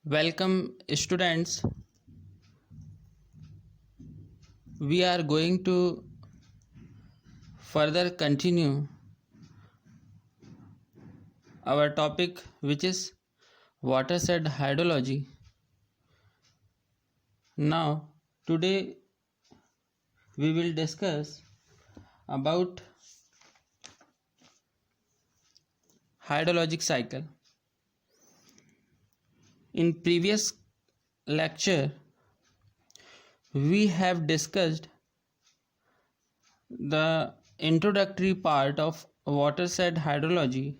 Welcome, students. We are going to further continue our topic, which is watershed hydrology. Now, today we will discuss about hydrologic cycle. In previous lecture, we have discussed the introductory part of watershed hydrology,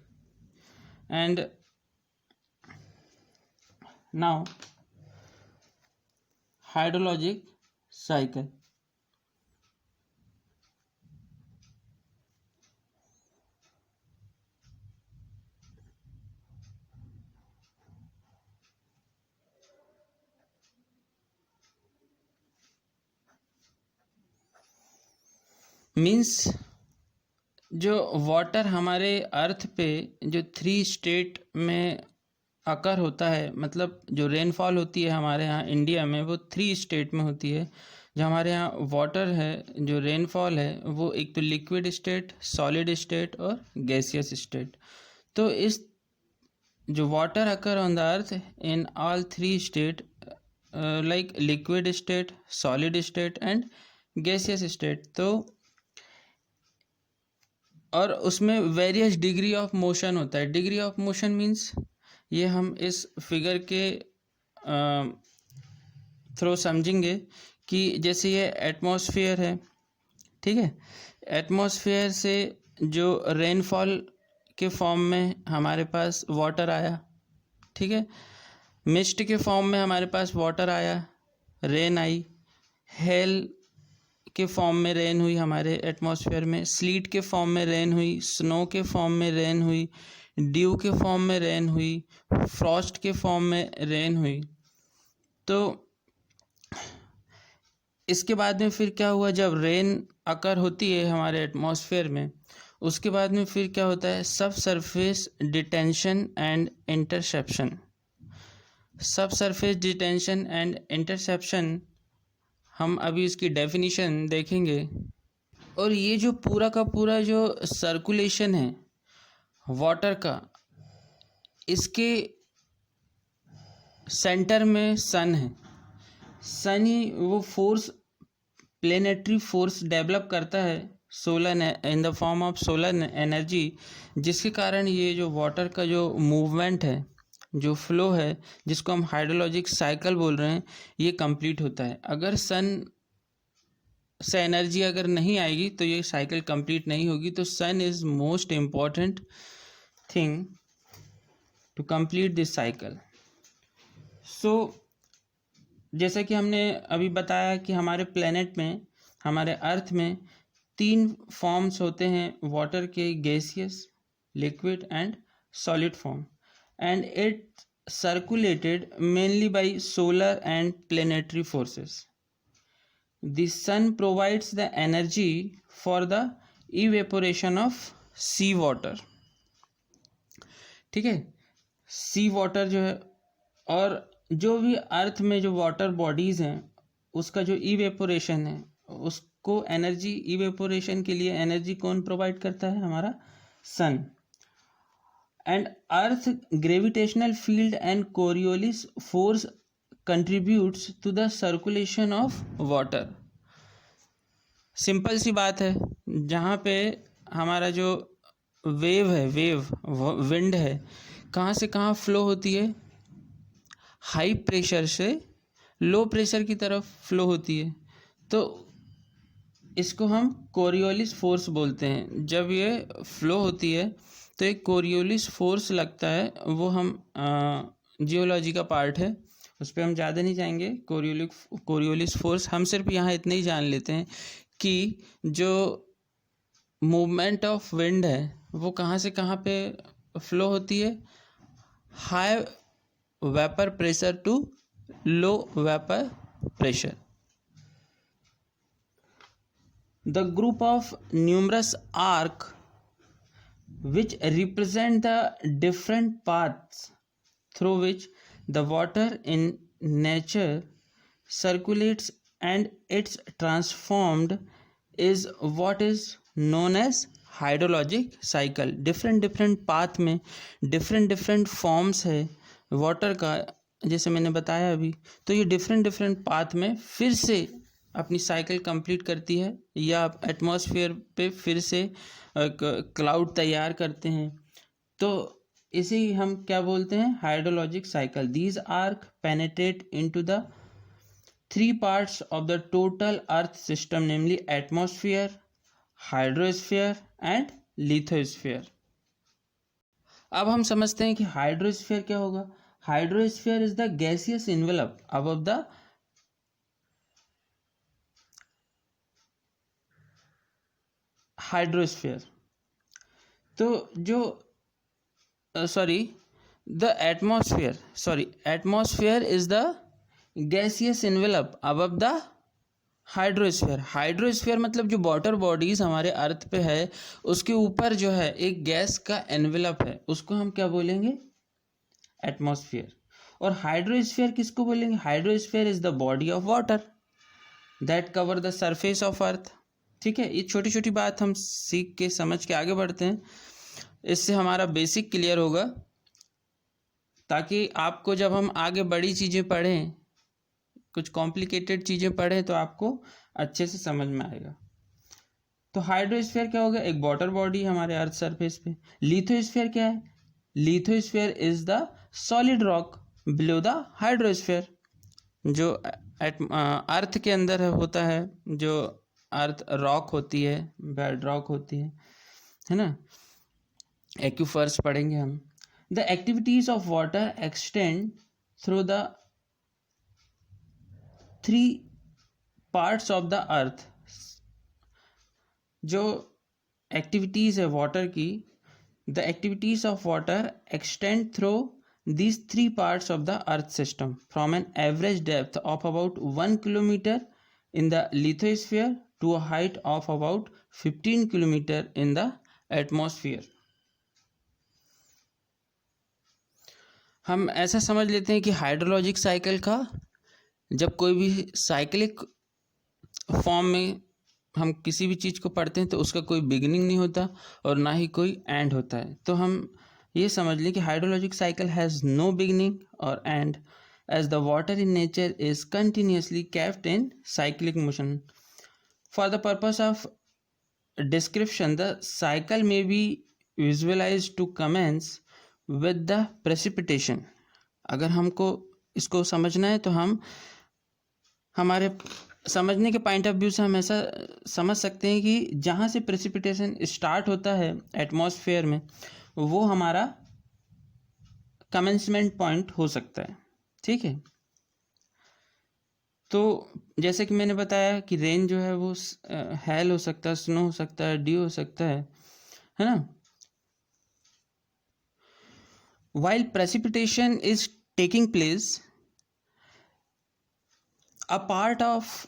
and now hydrologic cycle. Means जो water हमारे अर्थ पे जो 3 state में अकर होता है, मतलब जो rainfall होती है हमारे यहाँ इंडिया में वो 3 स्टेट में होती है। जो हमारे यहाँ वाटर है, जो रेनफॉल है, वो एक तो लिक्विड स्टेट, सॉलिड स्टेट और गैसियस स्टेट। तो इस जो water occur on the earth in all 3 state like liquid state, solid state and gaseous state. तो और उसमें वेरियस डिग्री ऑफ मोशन होता है। डिग्री ऑफ मोशन मीन्स ये हम इस फिगर के थ्रू समझेंगे कि जैसे ये एटमॉस्फेयर है, ठीक है। एटमॉस्फेयर से जो रेनफॉल के फॉर्म में हमारे पास वाटर आया, ठीक है। मिस्ट के फॉर्म में हमारे पास वाटर आया, रेन आई। हेल के फॉर्म में रेन हुई हमारे एटमॉस्फेयर में, स्लीट के फॉर्म में रेन हुई, स्नो के फॉर्म में रेन हुई, ड्यू के फॉर्म में रेन हुई, फ्रॉस्ट के फॉर्म में रेन हुई। तो इसके बाद में फिर क्या हुआ, जब रेन अकर होती है हमारे एटमॉस्फेयर में, उसके बाद में फिर क्या होता है, सब सरफेस डिटेंशन एंड इंटरसेप्शन। सब सरफेस डिटेंशन एंड इंटरसेप्शन हम अभी इसकी डेफिनेशन देखेंगे। और ये जो पूरा का पूरा जो सर्कुलेशन है वाटर का, इसके सेंटर में सन है। सन ही वो फोर्स, प्लेनेटरी फोर्स डेवलप करता है solar in the form of solar energy, जिसके कारण ये जो वाटर का जो मूवमेंट है, जो फ्लो है, जिसको हम हाइड्रोलॉजिक साइकिल बोल रहे हैं, ये कंप्लीट होता है। अगर सन से एनर्जी अगर नहीं आएगी तो ये साइकिल कंप्लीट नहीं होगी। तो sun is most important thing to complete this cycle. So जैसा कि हमने अभी बताया कि हमारे प्लेनेट में, हमारे अर्थ में 3 फॉर्म्स होते हैं वाटर के, gaseous, liquid and solid form, and it circulated mainly by solar and planetary forces. The sun provides the energy for the evaporation of sea water, ठीक है। सी वाटर जो है, और जो भी अर्थ में जो वाटर बॉडीज हैं उसका जो इवेपोरेशन है, उसको एनर्जी, इवेपोरेशन के लिए एनर्जी कौन प्रोवाइड करता है, हमारा सन। And earth gravitational field and Coriolis force contributes to the circulation of water. Simple सी बात है, जहाँ पे हमारा जो वेव है, विंड है, कहाँ से कहाँ फ्लो होती है, हाई प्रेशर से लो प्रेशर की तरफ फ्लो होती है। तो इसको हम कोरियोलिस फोर्स बोलते हैं। जब ये फ्लो होती है तो एक कोरियोलिस फोर्स लगता है, वो हम जियोलॉजी का पार्ट है, उस पर हम ज़्यादा नहीं जाएंगे। कोरियोलिस फोर्स हम सिर्फ यहाँ इतने ही जान लेते हैं कि जो मूवमेंट ऑफ विंड है वो कहाँ से कहाँ पे फ्लो होती है, high vapour pressure to low vapour pressure. The group of numerous arcs which represent the different paths through which the water in nature circulates and it's transformed is what is known as hydrologic cycle. Different path में different forms है water का, जैसे मैंने बताया अभी। तो ये different path में फिर से अपनी साइकिल कंप्लीट करती है या एटमॉस्फेयर पे फिर से क्लाउड तैयार करते हैं। तो इसे हम क्या बोलते हैं? Hydrologic cycle. These arc penetrate into the three parts of the total earth system, namely atmosphere, hydrosphere and lithosphere। अब हम समझते हैं कि हाइड्रोस्फीयर क्या होगा। Hydrosphere is the gaseous envelope above the hydrosphere. तो जो atmosphere is the gaseous envelope above the hydrosphere. Hydrosphere मतलब जो वाटर बॉडीज हमारे अर्थ पे है उसके ऊपर जो है एक गैस का एनवेलप है, उसको हम क्या बोलेंगे? एटमॉस्फेयर। और हाइड्रोस्फीयर किसको बोलेंगे? Hydrosphere is the body of water that cover the surface of earth. ठीक है, ये छोटी छोटी बात हम सीख के समझ के आगे बढ़ते हैं, इससे हमारा बेसिक क्लियर होगा, ताकि आपको जब हम आगे बड़ी चीज़ें पढ़ें, कुछ कॉम्प्लिकेटेड चीज़ें पढ़ें, तो आपको अच्छे से समझ में आएगा। तो हाइड्रोस्फीयर क्या हो गया? एक वाटर बॉडी हमारे अर्थ सरफेस पे। लिथोस्फीयर क्या है? Lithosphere is the solid rock below the hydrosphere, जो अर्थ के अंदर होता है, जो अर्थ रॉक होती है, बेड रॉक होती है ना। एक्यूफर्स पढ़ेंगे हम। The activities of water extend through the three parts of the earth. जो एक्टिविटीज़ है वाटर की, the activities of water extend through these three parts of the earth system from an average depth of about 1 kilometer in the lithosphere to a height of about 15 kilometer in the atmosphere। हम ऐसा समझ लेते हैं कि hydrologic cycle का जब कोई भी साइक्लिक फॉर्म में हम किसी भी चीज़ को पढ़ते हैं तो उसका कोई बिगिनिंग नहीं होता और ना ही कोई एंड होता है। तो हम ये समझ लें कि hydrologic cycle has no beginning or end, as the water in nature is continuously kept in cyclic motion. For the purpose of description the cycle may be visualize to commence with the precipitation. अगर हमको इसको समझना है तो हम हमारे समझने के पॉइंट ऑफ व्यू से हम ऐसा समझ सकते हैं कि जहाँ से प्रेसिपिटेशन स्टार्ट होता है एटमॉस्फेयर में, वो हमारा कमेंसमेंट पॉइंट हो सकता है। ठीक है, तो जैसे कि मैंने बताया कि रेन जो है वो हेल हो सकता है, स्नो हो सकता है, ड्यू हो सकता है ना। While precipitation is taking place, a part of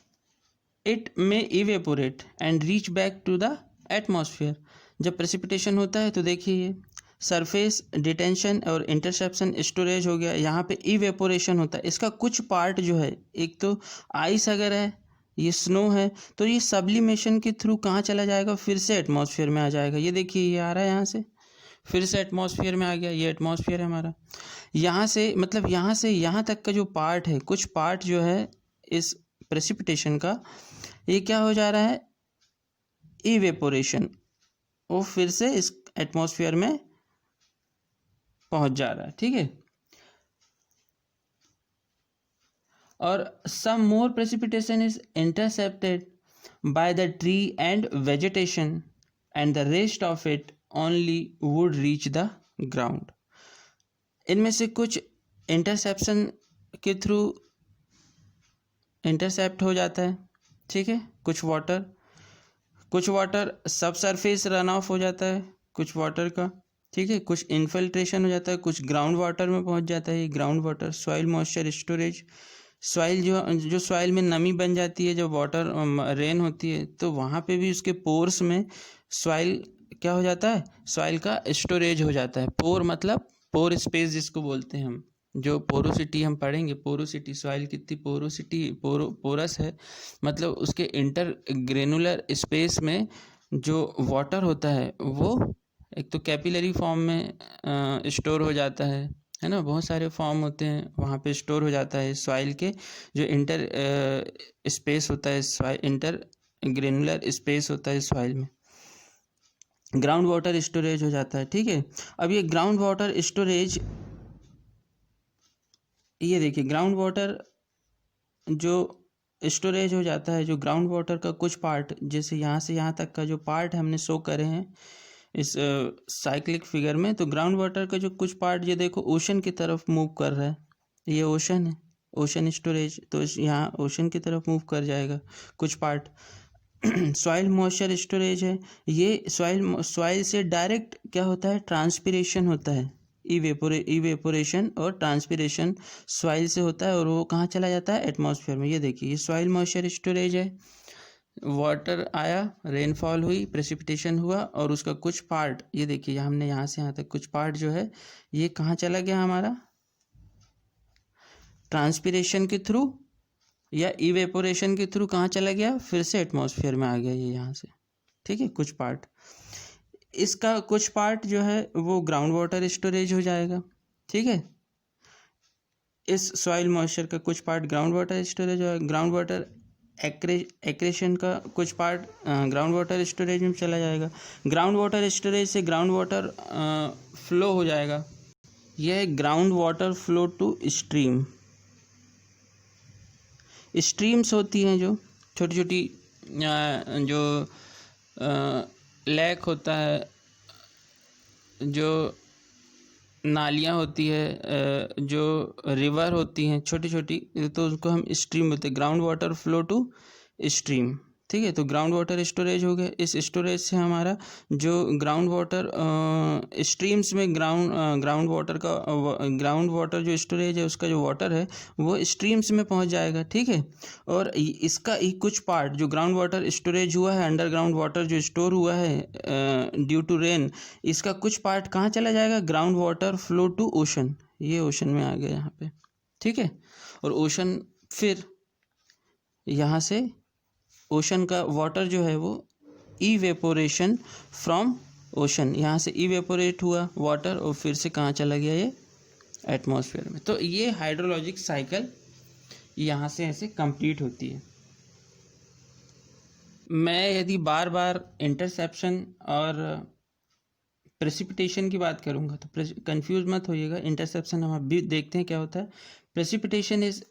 it may evaporate and reach back to the atmosphere। जब प्रेसिपिटेशन होता है तो देखिए सरफेस डिटेंशन और इंटरसेप्शन स्टोरेज हो गया, यहाँ पे इवेपोरेशन होता है। इसका कुछ पार्ट जो है, एक तो आइस अगर है, ये स्नो है, तो ये सब्लिमेशन के थ्रू कहाँ चला जाएगा? फिर से एटमॉस्फेयर में आ जाएगा। ये देखिए ये आ रहा है यहाँ से, फिर से एटमॉस्फेयर में आ गया। ये एटमॉस्फेयर है हमारा। यहाँ से मतलब यहाँ से यहाँ तक का जो पार्ट है, कुछ पार्ट जो है इस प्रेसिपिटेशन का, ये क्या हो जा रहा है? इवेपोरेशन, वो फिर से इस एटमॉस्फेयर में पहुंच जा रहा है। ठीक है, और some more precipitation is intercepted by the tree and vegetation and the rest of it only would reach the ground. इनमें से कुछ इंटरसेप्शन के थ्रू इंटरसेप्ट हो जाता है। ठीक है, कुछ वाटर सब सरफेस रन ऑफ हो जाता है कुछ वाटर का। ठीक है, कुछ इन्फिल्ट्रेशन हो जाता है, कुछ ग्राउंड वाटर में पहुंच जाता है। Ground water soil moisture storage, soil जो सॉइल में नमी बन जाती है जब वाटर रेन होती है, तो वहाँ पे भी उसके पोर्स में सॉइल क्या हो जाता है? सॉइल का स्टोरेज हो जाता है। पोर मतलब पोर स्पेस जिसको बोलते हैं हम। जो पोरोसिटी हम पढ़ेंगे, पोरोसिटी, सॉइल कितनी पोरस है, मतलब उसके इंटर ग्रेनुलर स्पेस में जो वाटर होता है वो एक तो कैपिलरी फॉर्म में स्टोर हो जाता है ना, बहुत सारे फॉर्म होते हैं वहाँ पे स्टोर हो जाता है सॉइल के, जो इंटर स्पेस होता है सॉइल, इंटर ग्रेनुलर स्पेस होता है सॉइल में, ग्राउंड वाटर स्टोरेज हो जाता है। ठीक है, अब ये ग्राउंड वाटर स्टोरेज, ये देखिए ग्राउंड वाटर जो स्टोरेज हो जाता है, जो ग्राउंड वाटर का कुछ पार्ट, जैसे यहाँ से यहाँ तक का जो पार्ट हमने शो करे हैं इस साइक्लिक फिगर में, तो ग्राउंड वाटर का जो कुछ पार्ट ये देखो ओशन की तरफ मूव कर रहा है, ये ओशन है, ओशन स्टोरेज, तो यहाँ ओशन की तरफ मूव कर जाएगा कुछ पार्ट। सॉइल मॉइस्चर स्टोरेज है, ये सॉइल से डायरेक्ट क्या होता है, ट्रांसपिरेशन होता है, इवेपोरेशन और ट्रांसपिरेशन सॉइल से होता है और वो कहाँ चला जाता है, एटमॉस्फेयर में। ये देखिए ये सॉइल मॉइस्चर स्टोरेज है, वाटर आया, रेनफॉल हुई, प्रेसिपिटेशन हुआ और उसका कुछ पार्ट, ये देखिए हमने यहाँ से यहाँ तक कुछ पार्ट जो है ये कहाँ चला गया हमारा, ट्रांसपिरेशन के थ्रू या इवेपोरेशन के थ्रू कहाँ चला गया, फिर से एटमॉस्फेयर में आ गया ये यहाँ से। ठीक है, कुछ पार्ट, इसका कुछ पार्ट जो है वो ग्राउंड वाटर स्टोरेज हो जाएगा। ठीक है, इस सॉइल मॉइस्चर का कुछ पार्ट ग्राउंड वाटर स्टोरेज हो, ग्राउंड वाटर एक्रेशन का कुछ पार्ट ग्राउंड वाटर स्टोरेज में चला जाएगा, ग्राउंड वाटर स्टोरेज से ग्राउंड वाटर फ्लो हो जाएगा, यह है ground water flow to stream. Streams होती हैं जो छोटी छोटी जो लेक होता है, जो नालियाँ होती है, जो रिवर होती हैं छोटी छोटी, तो उसको हम स्ट्रीम बोलते हैं, ground water flow to stream. ठीक है, तो ग्राउंड वाटर स्टोरेज हो गया, इस स्टोरेज से हमारा जो ग्राउंड वाटर स्ट्रीम्स में ग्राउंड वाटर जो स्टोरेज है उसका जो वाटर है वो स्ट्रीम्स में पहुंच जाएगा। ठीक है, और इसका ही कुछ पार्ट जो ग्राउंड वाटर स्टोरेज हुआ है, अंडरग्राउंड वाटर जो स्टोर हुआ है ड्यू टू रेन, इसका कुछ पार्ट कहाँ चला जाएगा, ground water flow to ocean, ये ओशन में आ गया यहाँ पे। ठीक है, और ओशन फिर यहाँ से ओशन का वाटर जो है वो इवेपोरेशन फ्रॉम ओशन, यहाँ से इवेपोरेट हुआ वाटर और फिर से कहाँ चला गया, ये एटमॉस्फेयर में। तो ये हाइड्रोलॉजिक साइकिल यहाँ से ऐसे कंप्लीट होती है। मैं यदि बार बार इंटरसेप्शन और प्रेसिपिटेशन की बात करूँगा तो कंफ्यूज मत होइएगा, इंटरसेप्शन हम अभी देखते हैं क्या होता है। Precipitation is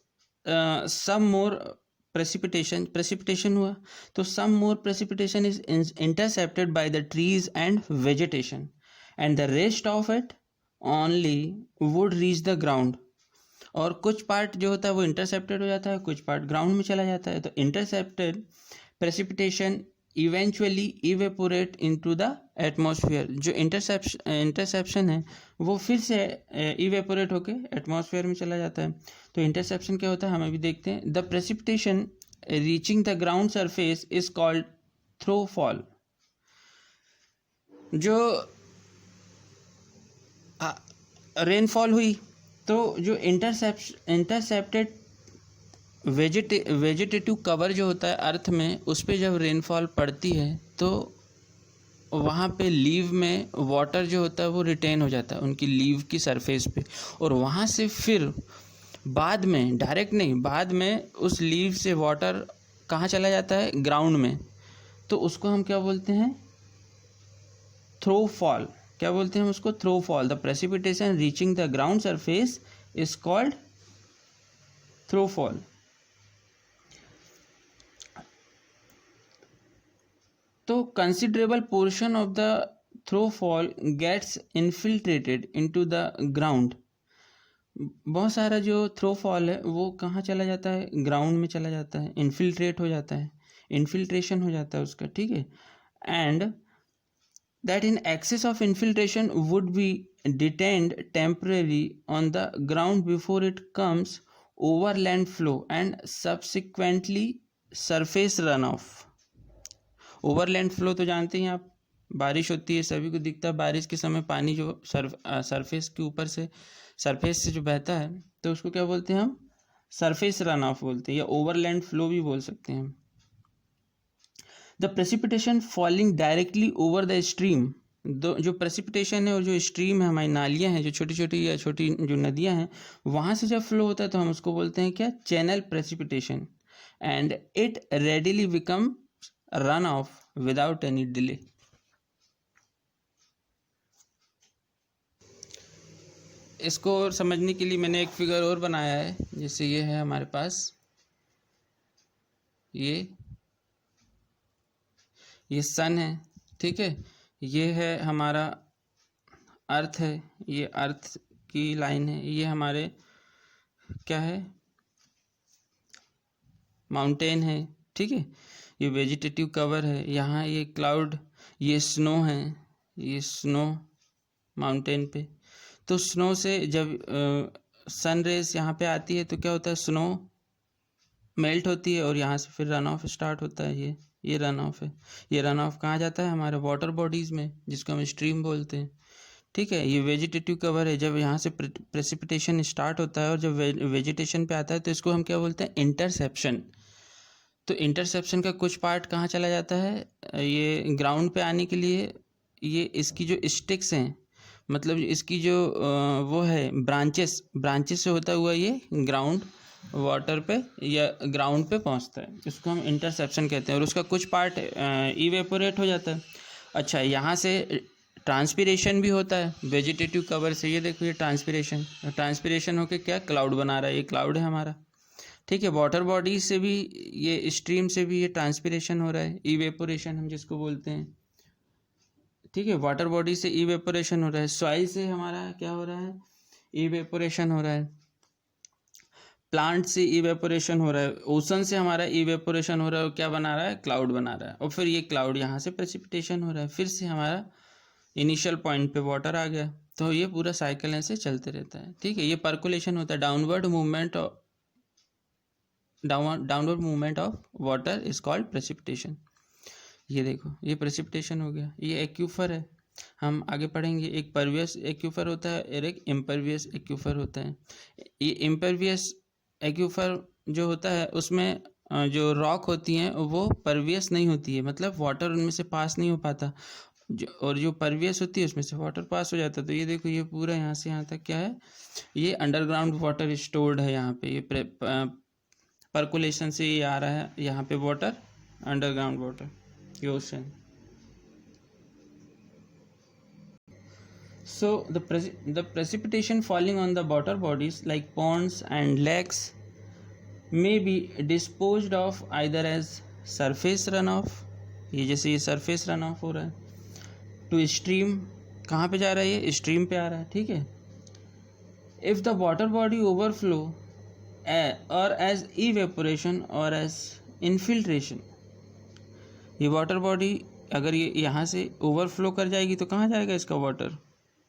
some more precipitation हुआ तो some more precipitation is intercepted by the trees and vegetation and the rest of it only would reach the ground, और कुछ पार्ट जो होता है वो इंटरसेप्टेड हो जाता है, कुछ पार्ट ग्राउंड में चला जाता है। तो intercepted precipitation eventually evaporate into the atmosphere, जो इंटरसेप्शन है वो फिर से इवेपोरेट होके एटमॉस्फेयर में चला जाता है। तो इंटरसेप्शन क्या होता है हम अभी देखते हैं। The precipitation reaching the ground surface is called throughfall. जो रेनफॉल हुई तो जो इंटरसेप्टेड वेजिटेटिव कवर जो होता है अर्थ में, उस पर जब रेनफॉल पड़ती है तो वहाँ पे लीव में वाटर जो होता है वो रिटेन हो जाता है उनकी लीव की सरफेस पे, और वहाँ से फिर बाद में, डायरेक्ट नहीं, बाद में उस लीव से वाटर कहाँ चला जाता है, ग्राउंड में। तो उसको हम क्या बोलते हैं, थ्रोफॉल। क्या बोलते हैं उसको, throughfall. The precipitation reaching the ground surface is called throughfall. तो considerable portion of the throughfall gets infiltrated into the ground. बहुत सारा जो थ्रोफॉल है वो कहाँ चला जाता है, ग्राउंड में चला जाता है, इन्फिल्ट्रेट हो जाता है, इन्फिल्ट्रेशन हो जाता है उसका। ठीक है, and that in excess of infiltration would be detained temporary on the ground before it comes overland flow and subsequently surface run of. Overland flow तो जानते हैं आप, बारिश होती है, सभी को दिखता है बारिश के समय पानी जो सरफेस के ऊपर से सरफेस से जो बहता है तो उसको क्या बोलते हैं हम, सरफेस रन ऑफ बोलते हैं, या ओवरलैंड फ्लो भी बोल सकते हैं। The precipitation falling directly over the stream, जो प्रेसिपिटेशन है और जो स्ट्रीम है, हमारी नालियाँ हैं, जो छोटी छोटी या छोटी जो नदियाँ हैं, वहाँ से जब फ्लो होता है तो हम उसको बोलते हैं क्या, channel precipitation, and it readily become run of without any delay. इसको और समझने के लिए मैंने एक फिगर और बनाया है, जैसे ये है हमारे पास, ये सन है, ठीक है, ये है हमारा अर्थ है, ये अर्थ की लाइन है, ये हमारे क्या है, माउंटेन है, ठीक है, ये वेजिटेटिव कवर है, यहाँ ये क्लाउड, ये स्नो है, ये स्नो माउंटेन पे। तो स्नो से जब सन रेज यहाँ पे आती है तो क्या होता है, स्नो मेल्ट होती है और यहाँ से फिर रन ऑफ स्टार्ट होता है। ये रन ऑफ है। ये रन ऑफ कहाँ जाता है, हमारे वाटर बॉडीज़ में, जिसको हम स्ट्रीम बोलते हैं, ठीक है। ये वेजिटेटिव कवर है, जब यहाँ से प्रेसिपिटेशन स्टार्ट होता है और जब वेजिटेशन पे आता है तो इसको हम क्या बोलते हैं, इंटरसेप्शन। तो इंटरसेप्शन का कुछ पार्ट कहाँ चला जाता है, ये ग्राउंड पे आने के लिए, ये इसकी जो स्टिक्स हैं, मतलब इसकी जो वो है ब्रांचेस से होता हुआ ये ग्राउंड वाटर पे या ग्राउंड पे पहुंचता है, इसको हम इंटरसेप्शन कहते हैं। और उसका कुछ पार्ट इवेपोरेट हो जाता है। अच्छा, यहाँ से ट्रांसपिरेशन भी होता है वेजिटेटिव कवर से। ये देखो, ये ट्रांसपिरेशन होके क्या क्लाउड बना रहा है, ये क्लाउड है हमारा, ठीक है। वाटर बॉडी से भी, ये स्ट्रीम से भी ये ट्रांसपिरेशन हो रहा है, इवेपोरेशन हम जिसको बोलते हैं, ठीक है। वाटर बॉडी से इवेपोरेशन हो रहा है, सॉइल से हमारा क्या हो रहा है, इवेपोरेशन हो रहा है, प्लांट से इवेपोरेशन हो रहा है, ओशन से हमारा इवेपोरेशन हो रहा है, और क्या बना रहा है, क्लाउड बना रहा है। और फिर ये क्लाउड यहाँ से प्रेसिपिटेशन हो रहा है, फिर से हमारा इनिशियल पॉइंट पे वाटर आ गया। तो ये पूरा साइकिल ऐसे चलते रहता है, ठीक है। ये पर्कुलेशन होता है, downward movement of water is called precipitation. ये देखो, ये प्रेसिपिटेशन हो गया। ये एक्यूफर है, हम आगे पढ़ेंगे। एक परवियस एक्यूफर होता है और एक इम्परवियस एक्यूफर होता है। ये इम्परवियस एक्यूफर जो होता है उसमें जो रॉक होती हैं वो परवियस नहीं होती है, मतलब वाटर उनमें से पास नहीं हो पाता, और जो परवियस होती है उसमें से वाटर पास हो जाता है। तो ये देखो, ये पूरा यहाँ से यहाँ तक क्या है, ये अंडरग्राउंड वाटर स्टोर्ड है यहाँ पे। ये पर्कुलेशन से ये आ रहा है यहाँ पे वाटर, अंडरग्राउंड वाटर, ये ocean. So the precipitation falling on the water bodies like ponds and lakes may be disposed of either as surface runoff, ये जैसे ये surface runoff हो रहा है, to stream, कहाँ पे जा रहा है, ये स्ट्रीम पे आ रहा है, ठीक है। if the water body overflow or as evaporation or as infiltration, ये वाटर बॉडी अगर ये यहाँ से ओवरफ्लो कर जाएगी तो कहाँ जाएगा, इसका वाटर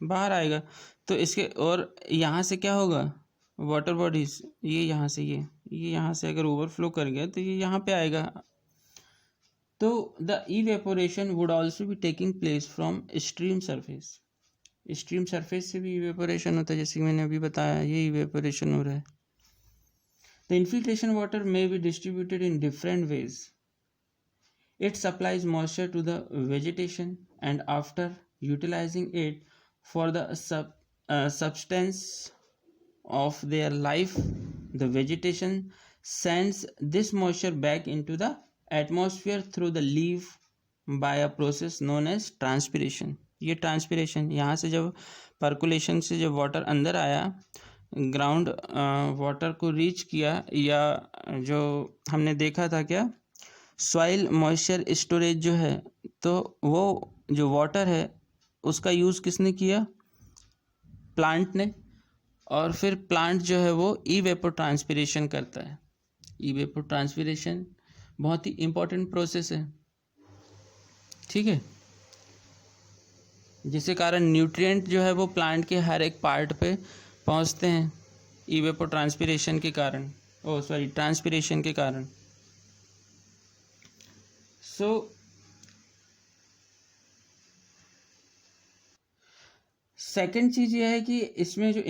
बाहर आएगा। तो इसके, और यहाँ से क्या होगा, वाटर बॉडीज, ये यहाँ से ये यहाँ से अगर ओवरफ्लो कर गया तो ये यहाँ पे आएगा। तो the evaporation would also be taking place from stream surface. Stream surface से भी इवेपोरेशन होता है, जैसे कि मैंने अभी बताया, ये इवेपोरेशन हो रहा है। The infiltration water may be distributed in different ways. It supplies moisture to the vegetation, and after utilizing it for the substance of their life, the vegetation sends this moisture back into the atmosphere through the leaf by a process known as transpiration. ये transpiration, यहाँ से जब percolation से जब water अंदर आया, ground water को reach किया, या जो हमने देखा था क्या, सॉइल मॉइस्चर स्टोरेज जो है, तो वो जो वाटर है उसका यूज़ किसने किया, प्लांट ने। और फिर प्लांट जो है वो इवेपो ट्रांसपिरेशन करता है। इवेपो ट्रांसपिरेशन बहुत ही इम्पोर्टेंट प्रोसेस है, ठीक है, जिसके कारण न्यूट्रिएंट जो है वो प्लांट के हर एक पार्ट पे पहुंचते हैं इवेपो ट्रांसपिरेशन के कारण, ट्रांसपिरेशन के कारण। सेकंड चीज़ ये है कि इसमें जो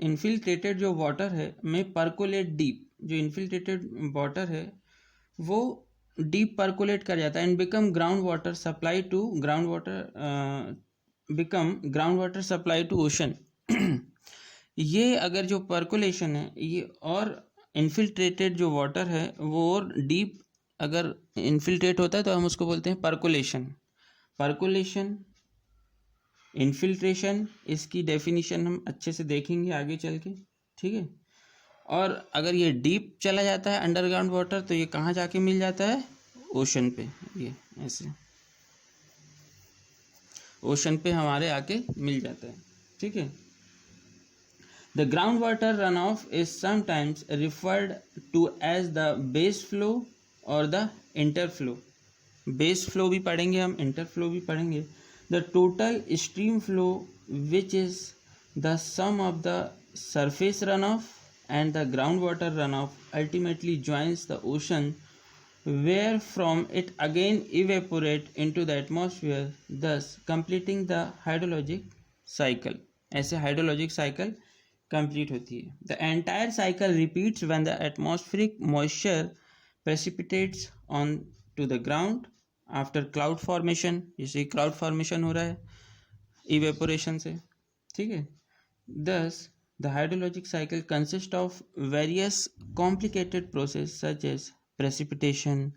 इन्फिल्ट्रेटेड जो वाटर है में परकोलेट डीप, जो इन्फिल्ट्रेटेड वाटर है वो डीप परकोलेट कर जाता है and become ground water supply to ocean. ये अगर जो परकोलेशन है ये और इन्फिल्ट्रेटेड जो वाटर है वो और डीप अगर इन्फिल्ट्रेट होता है तो हम उसको बोलते हैं परकोलेशन इन्फिल्ट्रेशन। इसकी डेफिनेशन हम अच्छे से देखेंगे आगे चल के, ठीक है। और अगर ये डीप चला जाता है अंडरग्राउंड वाटर तो ये कहाँ जाके मिल जाता है, ओशन पे, ये ऐसे ओशन पे हमारे आके मिल जाता है, ठीक है। The ground water run off is sometimes referred to as the base flow or the inter flow. Base flow भी पढ़ेंगे हम, इंटर फ्लो भी पढ़ेंगे। The total stream flow, which is the sum of the surface runoff and the groundwater runoff, ultimately joins the ocean, where from it again evaporate into the atmosphere, thus completing the hydrologic cycle. ऐसे hydrologic cycle complete होती है. The entire cycle repeats when the atmospheric moisture precipitates on to the ground after cloud formation, जैसे cloud formation हो रहा है evaporation से, ठीक है। Thus the hydrologic cycle consist of various complicated process such as precipitation,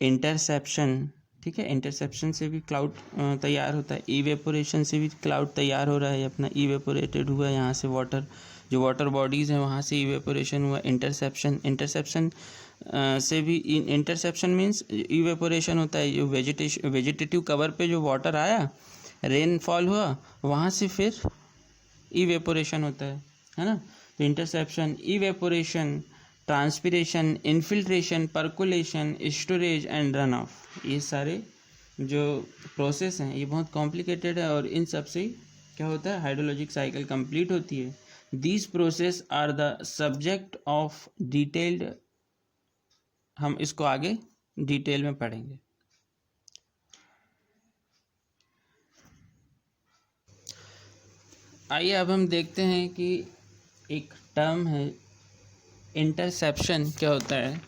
interception, ठीक है। Interception से भी क्लाउड तैयार होता है, इवेपोरेशन से भी क्लाउड तैयार हो रहा है, अपना इवेपोरेटेड हुआ यहाँ से वाटर, जो वाटर बॉडीज़ हैं वहाँ से इवेपोरेशन हुआ। इंटरसेप्शन से भी, इंटरसेप्शन मीन्स इवेपोरेशन होता है, जो वेजिटेटिव कवर पे जो वाटर आया, रेनफॉल हुआ, वहाँ से फिर इवेपोरेशन होता है ना। तो interception, evaporation, transpiration, infiltration, percolation, storage and run of, ये सारे जो प्रोसेस हैं ये बहुत कॉम्प्लिकेटेड है और इन सब से क्या होता है, हाइड्रोलॉजिक साइकिल कंप्लीट होती है। These process are the subject of detailed, हम इसको आगे डिटेल में पढ़ेंगे। आइए अब हम देखते हैं कि एक टर्म है इंटरसेप्शन, क्या होता है।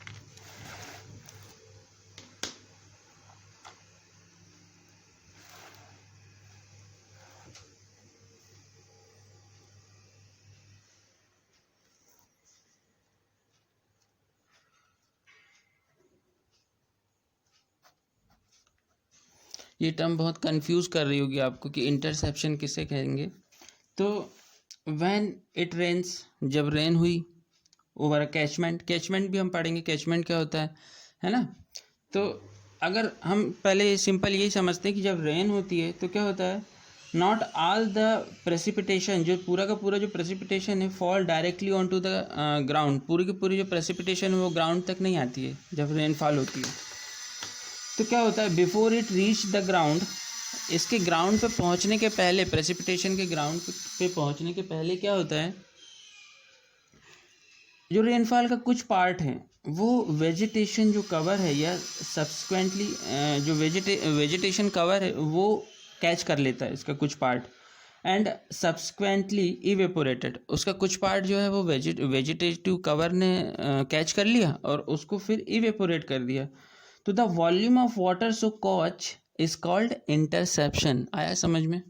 ये टर्म बहुत कंफ्यूज कर रही होगी आपको कि इंटरसेप्शन किसे कहेंगे। तो व्हेन इट रेन्स, जब रेन हुई ओवर कैचमेंट भी हम पढ़ेंगे, कैचमेंट क्या होता है ना। तो अगर हम पहले सिंपल यही समझते हैं कि जब रेन होती है तो क्या होता है, नॉट ऑल द प्रेसिपिटेशन, जो पूरा का पूरा जो प्रेसिपिटेशन है fall directly on to the ground, पूरी की पूरी जो प्रेसिपिटेशन है वो ग्राउंड तक नहीं आती है जब रेनफॉल होती है। तो क्या होता है, before it reach the ground, इसके ग्राउंड पे पहुंचने के पहले, प्रेसिपिटेशन के ग्राउंड पे पहुंचने के पहले क्या होता है, जो रेनफॉल का कुछ पार्ट है वो वेजिटेशन जो कवर है या सब्सिक्वेंटली जो वेजिटेशन कवर है वो कैच कर लेता है इसका कुछ पार्ट, एंड सब्सिक्वेंटली इवेपोरेटेड, उसका कुछ पार्ट जो है वो वेजिटेटिव कवर ने कैच कर लिया और उसको फिर इवेपोरेट कर दिया। तो the volume of water so caught is called interception. आया समझ में?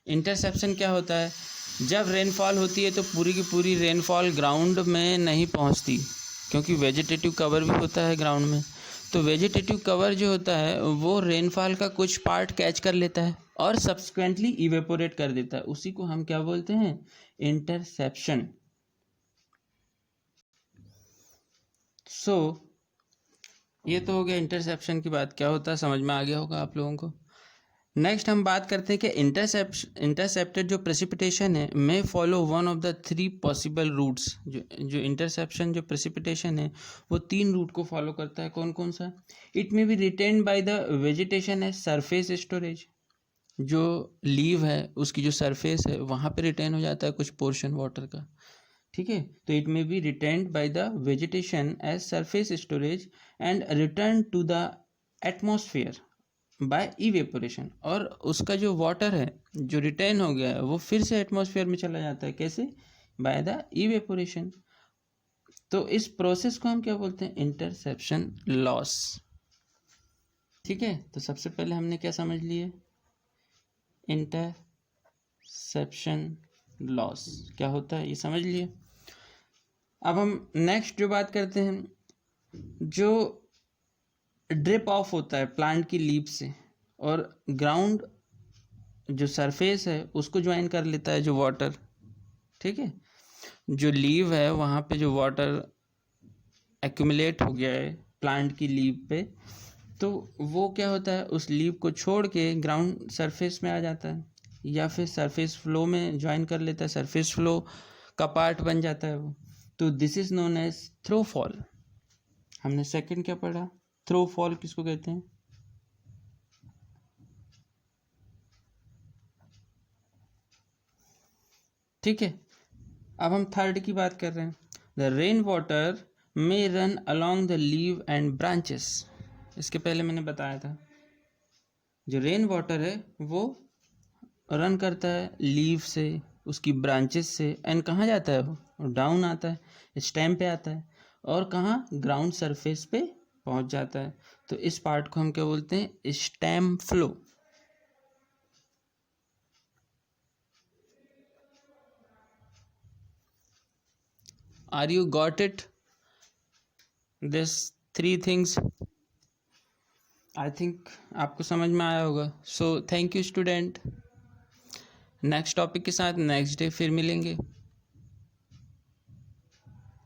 इंटरसेप्शन क्या होता है, जब रेनफॉल होती है तो पूरी की पूरी रेनफॉल ग्राउंड में नहीं पहुंचती, क्योंकि वेजिटेटिव कवर भी होता है ग्राउंड में। तो वेजिटेटिव कवर जो होता है वो रेनफॉल का कुछ पार्ट कैच कर लेता है और सब्सिक्वेंटली इवेपोरेट कर देता है, उसी को हम क्या बोलते हैं, इंटरसेप्शन। सो ये तो हो गया इंटरसेप्शन की बात, क्या होता है समझ में आ गया होगा आप लोगों को। नेक्स्ट हम बात करते हैं कि इंटरसेप्टेड जो प्रेसिपिटेशन है may follow one of the 3 possible routes. जो इंटरसेप्शन जो प्रेसिपिटेशन है वो 3 रूट को फॉलो करता है। कौन कौन सा? It may be retained by the vegetation as surface storage, जो लीव है उसकी जो सरफेस है वहाँ पे रिटेन हो जाता है कुछ पोर्शन वाटर का, ठीक है। तो it may be retained by the vegetation as surface storage and return to the atmosphere by evaporation, और उसका जो वाटर है जो रिटेन हो गया है वो फिर से एटमॉस्फेयर में चला जाता है। कैसे? By the evaporation. तो इस प्रोसेस को हम क्या बोलते हैं? Interception loss. ठीक है, तो सबसे पहले हमने क्या समझ लिए? इंटरसेप्शन लॉस क्या होता है ये समझ लिए। अब हम नेक्स्ट जो बात करते हैं, जो ड्रिप ऑफ होता है प्लांट की लीफ से और ग्राउंड जो सरफेस है उसको ज्वाइन कर लेता है जो वाटर। ठीक है, जो लीव है वहाँ पे जो वाटर एक्यूमुलेट हो गया है प्लांट की लीव पे, तो वो क्या होता है, उस लीव को छोड़ के ग्राउंड सरफेस में आ जाता है या फिर सरफेस फ्लो में ज्वाइन कर लेता है, सरफेस फ्लो का पार्ट बन जाता है वो। तो this is known as throughfall. हमने सेकंड क्या पढ़ा? थ्रो फॉल किसको कहते हैं? ठीक है, अब हम थर्ड की बात कर रहे हैं। The rain water may run along the leave and branches. इसके पहले मैंने बताया था जो रेन वाटर है वो रन करता है लीव से, उसकी ब्रांचेस से, एंड कहाँ जाता है वो? डाउन आता है, स्टेम पे आता है, और कहाँ? ग्राउंड सरफेस पे पहुंच जाता है। तो इस पार्ट को हम क्या बोलते हैं? Stemflow. Are you got it? This 3 things I think आपको समझ में आया होगा। So thank you student. Next topic के साथ नेक्स्ट डे फिर मिलेंगे।